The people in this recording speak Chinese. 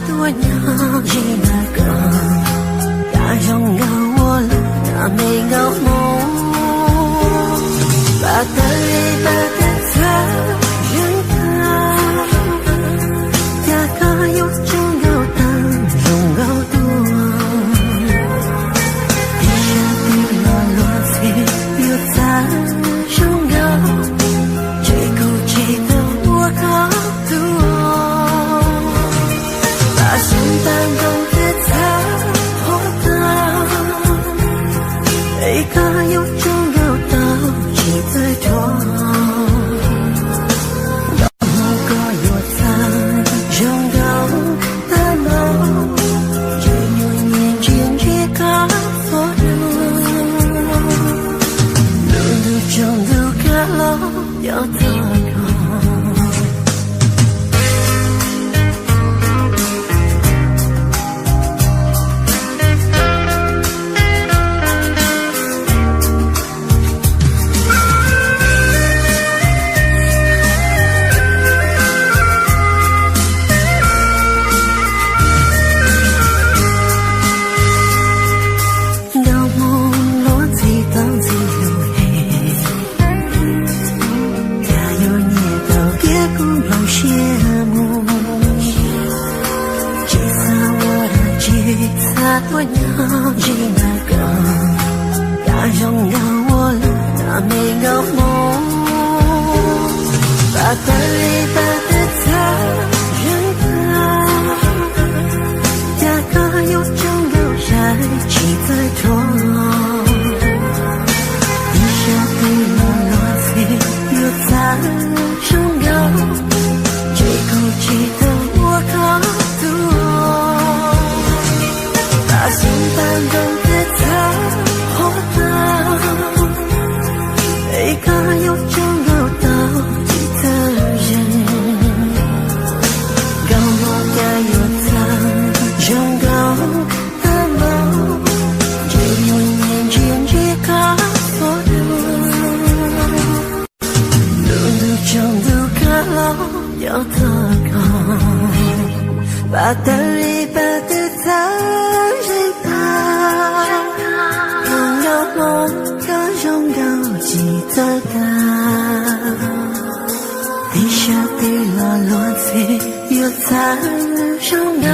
多年已那个，他拥有我了，他没有梦，把得一把的他认可，他可有中有的拥有多，地下的落落飞有他拥有，最孤寂的我高度。想当中的他活得一个有中有道记得多有个有他拥有的梦只有年轻去告诉路中路个路有多多年已那个，他拥有我了，他没有梦，把得一把的他认可，他可有中有爱记得多，地下的落落飞有他拥有，最孤寂的我高度。心当中的他活得一个有中有道理的人，让我该有他拥有的梦，只有年轻去告诉路中路个路有多高，把得一把的他梦可拥有记得的，地下的落落飞有他拥有。